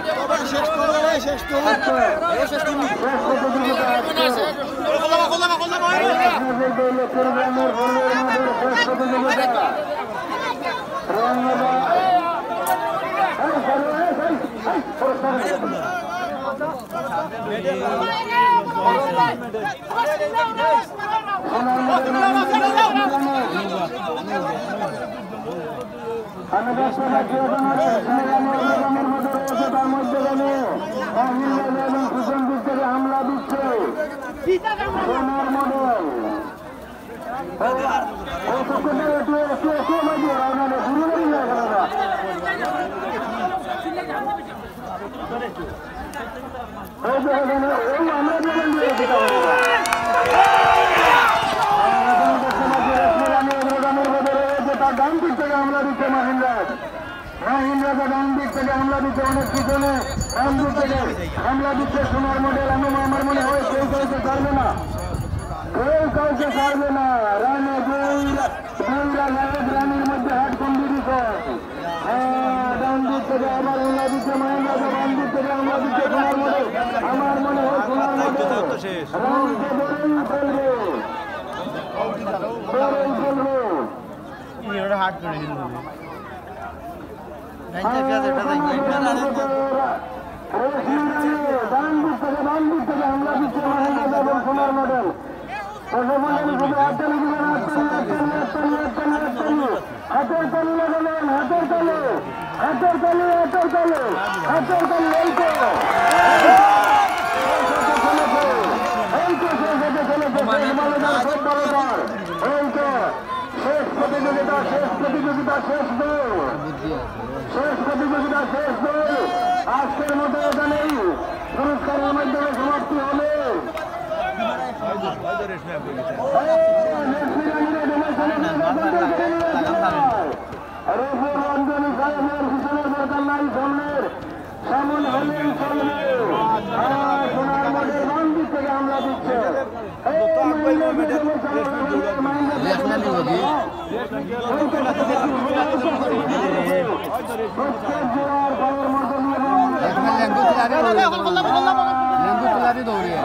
হামলা দিচ্ছে সোনার মডেল ডান দিক থেকে হামলা দিচ্ছে মাহিন্দ্রাকে ডান দিক থেকে হামলা দিচ্ছে অনেক পিছনে ডান দিক থেকে হামলা দিচ্ছে সোনার মডেল। আমার মনে হয় কেউ কাউকে ছাড়বে না, কেউ কাউকে ছাড়বে না। রানে রানের মধ্যে হাট কম্পিটিশন। ডান দিক থেকে আবার হামলা দিচ্ছে মাহিন্দ্রাকে, ডান দিক থেকে হামলা দিচ্ছে সোনার মডেল। আমার মনে হয় সোনার মডেল রানকে ধরেই ফেলবে, ধরেই ফেলবে। হাট করে দিল হামলা দিচ্ছে মাহিন্দ্রা এবং সোনার মডেল। হাতের তালি লাগালেন, হাতের তালি, হাতের তালি, হাতের তালি, হাতের তালি। শেষ প্রতিযোগিতা, শেষ প্রতিযোগিতা, শেষ দৌড়, শেষ প্রতিযোগিতা, শেষ দৌড়। আজকের মতো এখানেই পুরস্কারের মাধ্যমে সমাপ্তি হবে। রঞ্জনী সাহেবের পিছনের দরকার নাই, সামনের সামন হলেই চলবে। সোনার মডেল ডান দিক থেকে হামলা দিচ্ছে। দৌড়িয়ে